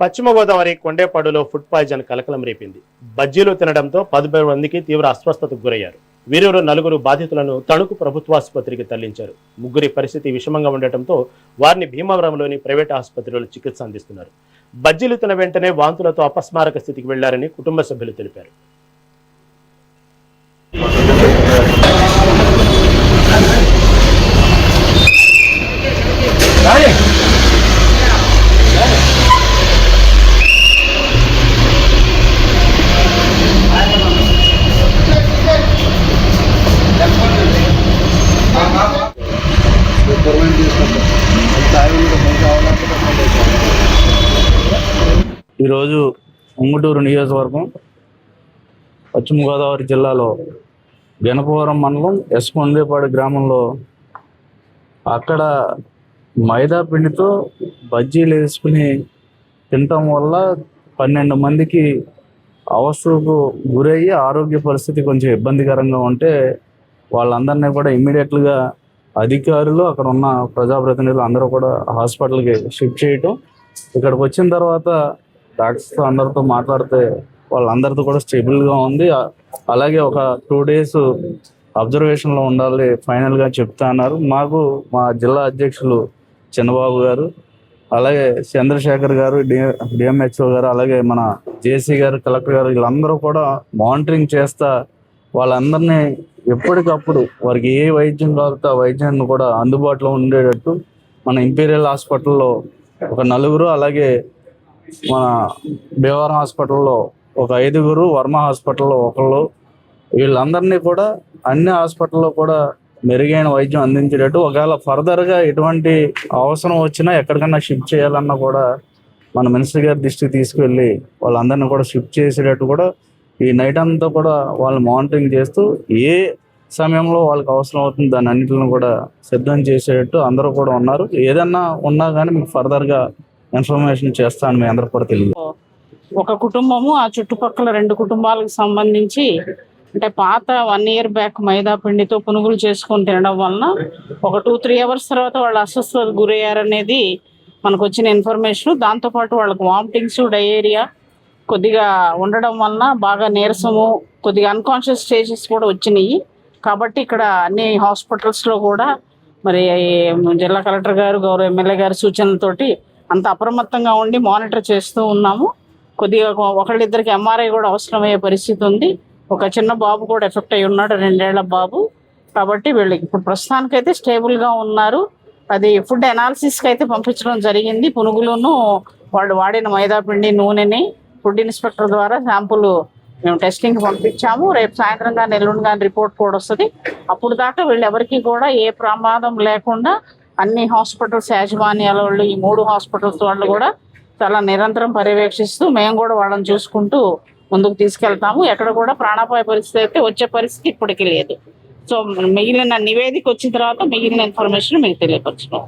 పశ్చిమ Godavari కొండేపాడులో food poison కలకలం రేపింది. బజ్జీలు తినడంతో 10 మందికి తీవ్ర అస్వస్థతకు గురయ్యారు. వీరిలో 4 బాధితులను తణుకు ప్రభుత్వాసుపత్రికి తరలించారు. ముగ్గురి పరిస్థితి విషమంగా ఉండటంతో వారిని భీమవరంలోని ప్రైవేట్ ఆసుపత్రిలో చికిత్స అందిస్తున్నారు. బజ్జీలు తిన వెంటనే వాంతులతో అపస్మారక స్థితికి వెళ్లారని కుటుంబ సభ్యులు తెలిపారు. ఈరోజు ఉంగుటూరు నియోజకవర్గం పశ్చిమ గోదావరి జిల్లాలో గణపవరం మండలం కొండేపాడు గ్రామంలో అక్కడ మైదా పిండితో బజ్జీలు వేసుకుని తినటం వల్ల 12 మందికి అవస్థకు గురయ్యి ఆరోగ్య పరిస్థితి కొంచెం ఇబ్బందికరంగా ఉంటే వాళ్ళందరినీ కూడా ఇమ్మీడియట్గా అధికారులు అక్కడ ఉన్న ప్రజాప్రతినిధులు అందరూ కూడా హాస్పిటల్కి షిఫ్ట్ చేయటం. ఇక్కడికి వచ్చిన తర్వాత డాక్టర్స్తో అందరితో మాట్లాడితే వాళ్ళందరితో కూడా స్టేబుల్గా ఉంది. అలాగే ఒక 2 days అబ్జర్వేషన్లో ఉండాలి ఫైనల్గా చెప్తా అన్నారు. మాకు మా జిల్లా అధ్యక్షులు చిన్నబాబు గారు, అలాగే చంద్రశేఖర్ గారు, డిఎంహెచ్ఓ గారు, అలాగే మన జేసీ గారు, కలెక్టర్ గారు, వీళ్ళందరూ కూడా మానిటరింగ్ చేస్తా వాళ్ళందరినీ ఎప్పటికప్పుడు వారికి ఏ వైద్యం కావాలో ఆ వైద్యాన్ని కూడా అందుబాటులో ఉండేటట్టు మన ఇంపీరియల్ హాస్పిటల్లో ఒక 4, అలాగే మన భీమవరం హాస్పిటల్లో ఒక 5, వర్మ హాస్పిటల్లో 1, వీళ్ళందరినీ కూడా అన్ని హాస్పిటల్లో కూడా మెరుగైన వైద్యం అందించేటట్టు, ఒకవేళ ఫర్దర్గా ఎటువంటి అవసరం వచ్చినా ఎక్కడికన్నా షిఫ్ట్ చేయాలన్నా కూడా మన మినిస్టర్ గారి దృష్టికి తీసుకువెళ్ళి వాళ్ళందరినీ కూడా షిఫ్ట్ చేసేటట్టు కూడా ఈ నైట్ అంతా కూడా వాళ్ళు మానిటరింగ్ చేస్తూ ఏ సమయంలో వాళ్ళకి అవసరం అవుతుంది దాన్ని అన్నింటిని కూడా సిద్ధం చేసేటట్టు అందరూ కూడా ఉన్నారు. ఏదన్నా ఉన్నా కానీ మీకు ఫర్దర్గా ఇన్ఫర్మేషన్ చేస్తాను మీ అందరికి కూడా తెలియదు. ఒక కుటుంబము ఆ చుట్టుపక్కల 2 కుటుంబాలకు సంబంధించి అంటే పాత 1 year బ్యాక్ మైదా పిండితో పునుగులు చేసుకొని తినడం వలన ఒక 2-3 hours తర్వాత వాళ్ళు అస్వస్థతకు గురయ్యారనేది మనకు వచ్చిన ఇన్ఫర్మేషన్. దాంతోపాటు వాళ్ళకు వామిటింగ్స్, డయేరియా కొద్దిగా ఉండడం వలన బాగా నీరసము, కొద్దిగా అన్కాన్షియస్ స్టేజెస్ కూడా వచ్చినాయి. కాబట్టి ఇక్కడ అన్ని హాస్పిటల్స్లో కూడా మరి జిల్లా కలెక్టర్ గారు, గౌరవ ఎమ్మెల్యే గారి సూచనలతోటి అంత అప్రమత్తంగా ఉండి మానిటర్ చేస్తూ ఉన్నాము. కొద్దిగా 1-2 MRI కూడా అవసరమయ్యే పరిస్థితి ఉంది. ఒక చిన్న బాబు కూడా ఎఫెక్ట్ అయి ఉన్నాడు, 2 ఏళ్ల బాబు. కాబట్టి వీళ్ళకి ఇప్పుడు ప్రస్తుతానికైతే స్టేబుల్గా ఉన్నారు. అది ఫుడ్ అనాలిసిస్కి అయితే పంపించడం జరిగింది. పునుగులను వాళ్ళు వాడిన మైదా పిండి, నూనెని ఫుడ్ ఇన్స్పెక్టర్ ద్వారా శాంపుల్ మేము టెస్టింగ్ పంపించాము. రేపు సాయంత్రం కానీ ఎల్లుండి కానీ రిపోర్ట్ కూడా వస్తుంది. అప్పుడు దాకా వీళ్ళు ఎవరికి కూడా ఏ ప్రమాదం లేకుండా అన్ని హాస్పిటల్స్ యాజమాన్యాల వాళ్ళు, ఈ 3 హాస్పిటల్స్ వాళ్ళు కూడా చాలా నిరంతరం పర్యవేక్షిస్తూ మేము కూడా వాళ్ళని చూసుకుంటూ ముందుకు తీసుకెళ్తాము. ఎక్కడ కూడా ప్రాణాపాయ పరిస్థితి అయితే వచ్చే పరిస్థితి ఇప్పటికీ లేదు. సో మిగిలిన నివేదిక వచ్చిన తర్వాత మిగిలిన ఇన్ఫర్మేషన్ మీకు తెలియపరచుకోం.